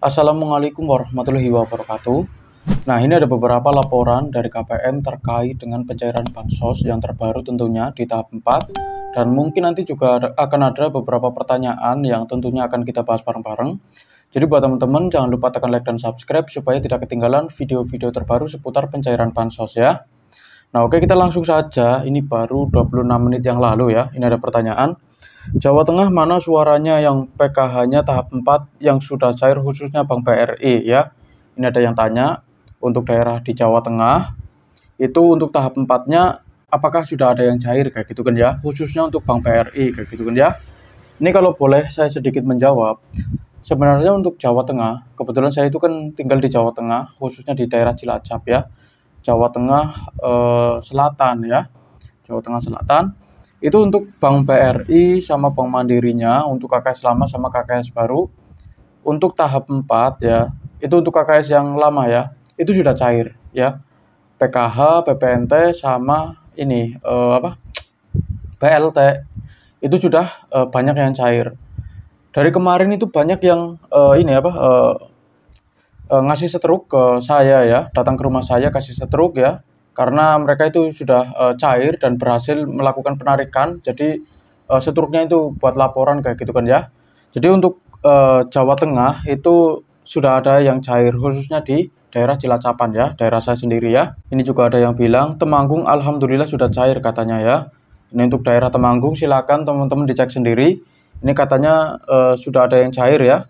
Assalamualaikum warahmatullahi wabarakatuh. Nah, ini ada beberapa laporan dari KPM terkait dengan pencairan bansos yang terbaru tentunya di tahap 4. Dan mungkin nanti juga akan ada beberapa pertanyaan yang tentunya akan kita bahas bareng-bareng. Jadi buat teman-teman jangan lupa tekan like dan subscribe supaya tidak ketinggalan video-video terbaru seputar pencairan bansos ya. Nah, oke, kita langsung saja. Ini baru 26 menit yang lalu ya. Ini ada pertanyaan. Jawa Tengah mana suaranya yang PKH-nya tahap 4 yang sudah cair khususnya Bank BRI ya. Ini ada yang tanya untuk daerah di Jawa Tengah itu untuk tahap 4-nya apakah sudah ada yang cair kayak gitu kan ya, khususnya untuk Bank BRI kayak gitu kan ya. Ini kalau boleh saya sedikit menjawab. Sebenarnya untuk Jawa Tengah, kebetulan saya itu kan tinggal di Jawa Tengah, khususnya di daerah Cilacap ya. Jawa Tengah Selatan ya. Jawa Tengah Selatan. Itu untuk Bank BRI sama Bank Mandirinya, untuk KKS lama sama KKS baru. Untuk tahap 4 ya, itu untuk KKS yang lama ya, itu sudah cair ya. PKH, PPNT sama ini BLT itu sudah banyak yang cair. Dari kemarin itu banyak yang ngasih setruk ke saya ya, datang ke rumah saya kasih setruk ya. Karena mereka itu sudah cair dan berhasil melakukan penarikan, jadi setruknya itu buat laporan kayak gitu kan ya. Jadi untuk Jawa Tengah itu sudah ada yang cair khususnya di daerah Cilacapan ya, daerah saya sendiri ya. Ini juga ada yang bilang Temanggung alhamdulillah sudah cair katanya ya. Ini untuk daerah Temanggung silakan teman-teman dicek sendiri. Ini katanya sudah ada yang cair ya.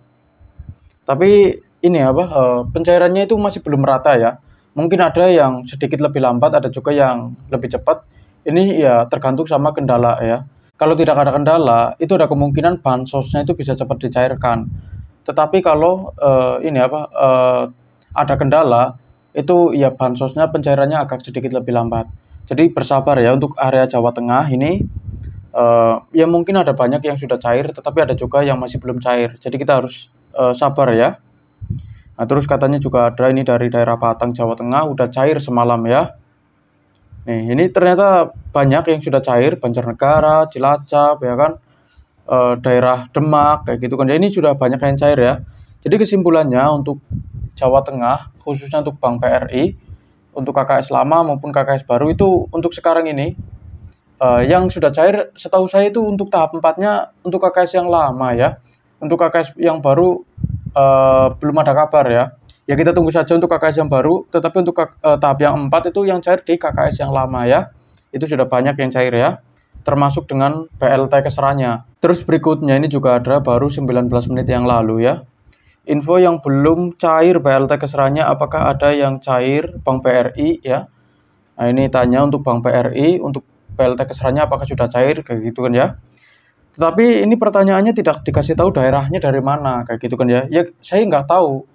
Tapi ini pencairannya itu masih belum merata ya. Mungkin ada yang sedikit lebih lambat, ada juga yang lebih cepat. Ini ya tergantung sama kendala ya. Kalau tidak ada kendala, itu ada kemungkinan bansosnya itu bisa cepat dicairkan. Tetapi kalau ada kendala, itu ya bansosnya pencairannya agak sedikit lebih lambat. Jadi bersabar ya untuk area Jawa Tengah ini. Ya mungkin ada banyak yang sudah cair, tetapi ada juga yang masih belum cair. Jadi kita harus sabar ya. Nah, terus katanya juga ada ini dari daerah Batang, Jawa Tengah, udah cair semalam ya. Nih, ini ternyata banyak yang sudah cair, Banjarnegara, Cilacap, ya kan, daerah Demak, kayak gitu kan. Ya, ini sudah banyak yang cair ya. Jadi kesimpulannya untuk Jawa Tengah, khususnya untuk Bank BRI, untuk KKS lama maupun KKS baru itu untuk sekarang ini, yang sudah cair setahu saya itu untuk tahap 4-nya untuk KKS yang lama ya. Untuk KKS yang baru belum ada kabar ya. Ya kita tunggu saja untuk KKS yang baru, tetapi untuk tahap yang 4 itu yang cair di KKS yang lama ya. Itu sudah banyak yang cair ya, termasuk dengan BLT keseranya. Terus berikutnya ini juga ada baru 19 menit yang lalu ya. Info yang belum cair BLT keseranya, apakah ada yang cair Bank BRI ya. Nah ini tanya untuk Bank BRI, untuk BLT keseranya apakah sudah cair kayak gitu kan ya. Tetapi ini pertanyaannya tidak dikasih tahu daerahnya dari mana kayak gitu kan ya. Ya saya nggak tahu.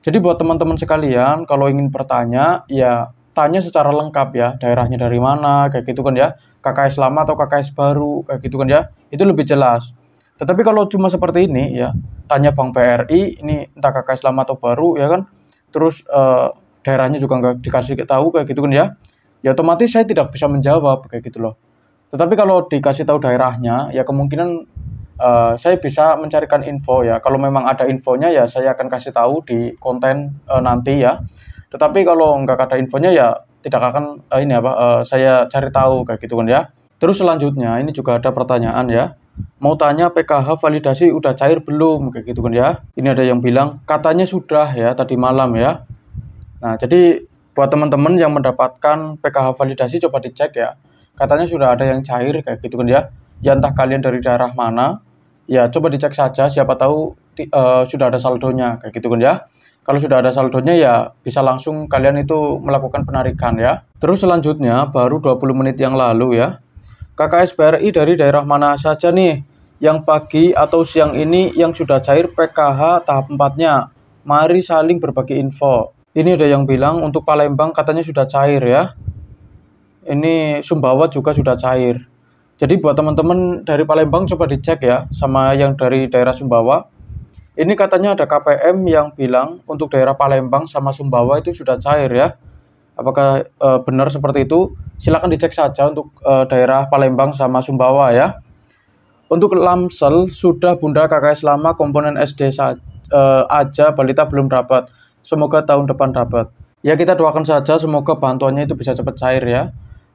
Jadi buat teman-teman sekalian kalau ingin bertanya ya tanya secara lengkap ya, daerahnya dari mana kayak gitu kan ya. KKS lama atau KKS baru kayak gitu kan ya. Itu lebih jelas. Tetapi kalau cuma seperti ini ya, tanya Bank BRI ini entah KKS lama atau baru ya kan. Terus daerahnya juga nggak dikasih tahu kayak gitu kan ya. Ya otomatis saya tidak bisa menjawab kayak gitu loh. Tetapi kalau dikasih tahu daerahnya, ya kemungkinan saya bisa mencarikan info ya. Kalau memang ada infonya ya saya akan kasih tahu di konten nanti ya. Tetapi kalau nggak ada infonya ya tidak akan saya cari tahu kayak gitu kan ya. Terus selanjutnya ini juga ada pertanyaan ya. Mau tanya PKH validasi udah cair belum kayak gitu kan ya. Ini ada yang bilang katanya sudah ya tadi malam ya. Nah jadi buat teman-teman yang mendapatkan PKH validasi coba dicek ya. Katanya sudah ada yang cair kayak gitu kan ya. Ya entah kalian dari daerah mana, ya coba dicek saja siapa tahu sudah ada saldonya kayak gitu kan ya. Kalau sudah ada saldonya ya bisa langsung kalian itu melakukan penarikan ya. Terus selanjutnya baru 20 menit yang lalu ya. KKS BRI dari daerah mana saja nih yang pagi atau siang ini yang sudah cair PKH tahap 4-nya. Mari saling berbagi info. Ini ada yang bilang untuk Palembang katanya sudah cair ya. Ini Sumbawa juga sudah cair. Jadi buat teman-teman dari Palembang coba dicek ya sama yang dari daerah Sumbawa. Ini katanya ada KPM yang bilang untuk daerah Palembang sama Sumbawa itu sudah cair ya. Apakah benar seperti itu? Silakan dicek saja untuk daerah Palembang sama Sumbawa ya. Untuk Lamsel sudah Bunda KKS lama komponen SD aja balita belum dapat. Semoga tahun depan dapat. Ya kita doakan saja semoga bantuannya itu bisa cepat cair ya.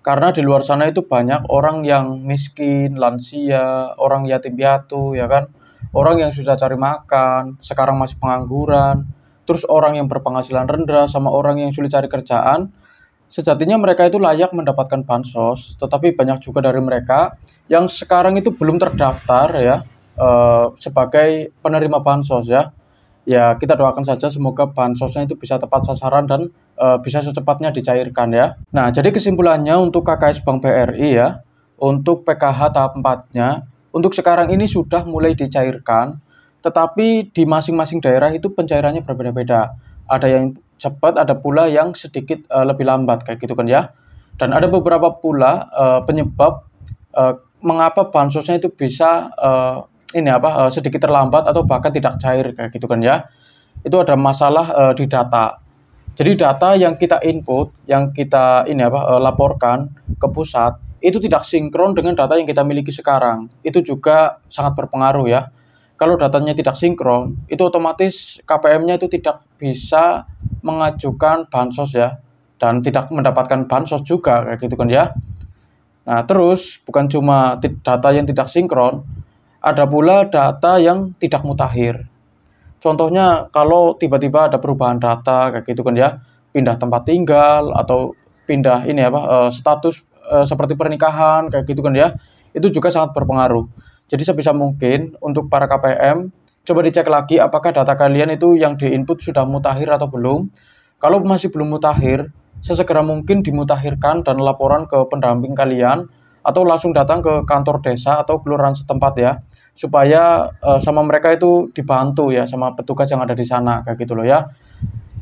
Karena di luar sana itu banyak orang yang miskin, lansia, orang yatim piatu ya kan. Orang yang susah cari makan, sekarang masih pengangguran. Terus orang yang berpenghasilan rendah sama orang yang sulit cari kerjaan. Sejatinya mereka itu layak mendapatkan bansos, tetapi banyak juga dari mereka yang sekarang itu belum terdaftar ya, sebagai penerima bansos ya. Ya kita doakan saja semoga bansosnya itu bisa tepat sasaran dan, bisa secepatnya dicairkan ya. Nah jadi kesimpulannya untuk KKS Bank BRI ya, untuk PKH tahap 4-nya, untuk sekarang ini sudah mulai dicairkan, tetapi di masing-masing daerah itu pencairannya berbeda-beda. Ada yang cepat, ada pula yang sedikit, lebih lambat kayak gitu kan ya. Dan ada beberapa pula, penyebab, mengapa bansosnya itu bisa, sedikit terlambat atau bahkan tidak cair kayak gitu kan ya. Itu ada masalah, di data. Jadi data yang kita input, yang kita laporkan ke pusat, itu tidak sinkron dengan data yang kita miliki sekarang. Itu juga sangat berpengaruh ya. Kalau datanya tidak sinkron, itu otomatis KPM-nya itu tidak bisa mengajukan bansos ya, dan tidak mendapatkan bansos juga kayak gitu kan ya. Nah terus bukan cuma data yang tidak sinkron, ada pula data yang tidak mutakhir. Contohnya kalau tiba-tiba ada perubahan data kayak gitu kan ya, pindah tempat tinggal atau pindah status, seperti pernikahan kayak gitu kan ya, itu juga sangat berpengaruh. Jadi sebisa mungkin untuk para KPM, coba dicek lagi apakah data kalian itu yang di-input sudah mutakhir atau belum. Kalau masih belum mutakhir, sesegera mungkin dimutakhirkan dan laporan ke pendamping kalian atau langsung datang ke kantor desa atau kelurahan setempat ya, supaya, sama mereka itu dibantu ya sama petugas yang ada di sana kayak gitu loh ya.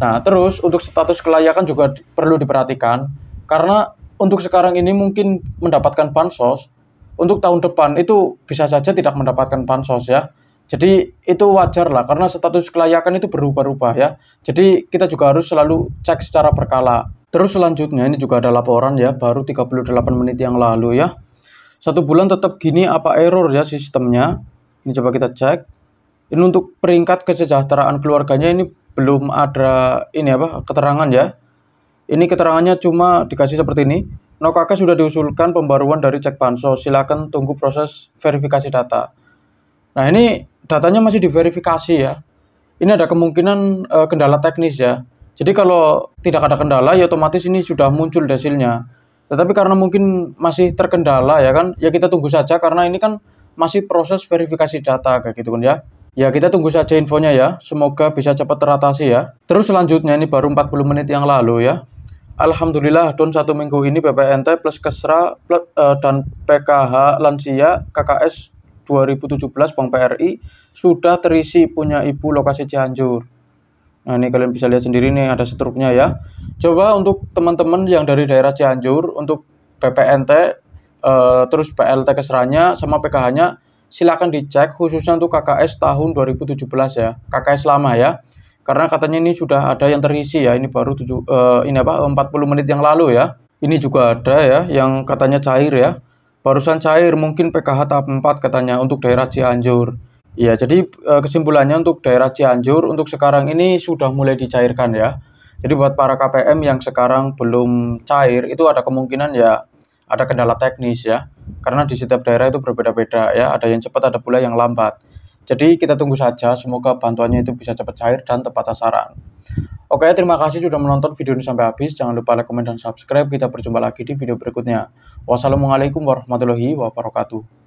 Nah terus untuk status kelayakan juga perlu diperhatikan, karena untuk sekarang ini mungkin mendapatkan bansos, untuk tahun depan itu bisa saja tidak mendapatkan bansos ya. Jadi itu wajar lah karena status kelayakan itu berubah-ubah ya. Jadi kita juga harus selalu cek secara berkala. Terus selanjutnya ini juga ada laporan ya, baru 38 menit yang lalu ya. 1 bulan tetap gini apa error ya sistemnya? Ini coba kita cek. Ini untuk peringkat kesejahteraan keluarganya ini belum ada keterangan ya. Ini keterangannya cuma dikasih seperti ini. No kakak sudah diusulkan pembaruan dari cek bansos, silakan tunggu proses verifikasi data. Nah ini datanya masih diverifikasi ya. Ini ada kemungkinan, kendala teknis ya. Jadi kalau tidak ada kendala ya otomatis ini sudah muncul hasilnya. Tetapi karena mungkin masih terkendala ya kan, ya kita tunggu saja karena ini kan masih proses verifikasi data kayak gitu kan ya. Ya kita tunggu saja infonya ya, semoga bisa cepat teratasi ya. Terus selanjutnya ini baru 40 menit yang lalu ya. Alhamdulillah Don 1 minggu ini BPNT plus Kesra dan PKH Lansia KKS 2017 Bank BRI sudah terisi punya Ibu lokasi Cianjur. Nah ini kalian bisa lihat sendiri nih ada struknya ya. Coba untuk teman-teman yang dari daerah Cianjur untuk BPNT, terus PLT Kesranya sama PKH-nya silakan dicek khususnya untuk KKS tahun 2017 ya, KKS lama ya. Karena katanya ini sudah ada yang terisi ya, ini baru 40 menit yang lalu ya. Ini juga ada ya yang katanya cair ya. Barusan cair mungkin PKH tahap 4 katanya untuk daerah Cianjur. Ya, jadi kesimpulannya untuk daerah Cianjur untuk sekarang ini sudah mulai dicairkan ya. Jadi buat para KPM yang sekarang belum cair itu ada kemungkinan ya ada kendala teknis ya. Karena di setiap daerah itu berbeda-beda ya, ada yang cepat ada pula yang lambat. Jadi kita tunggu saja, semoga bantuannya itu bisa cepat cair dan tepat sasaran. Oke, terima kasih sudah menonton video ini sampai habis. Jangan lupa like, komen, dan subscribe. Kita berjumpa lagi di video berikutnya. Wassalamualaikum warahmatullahi wabarakatuh.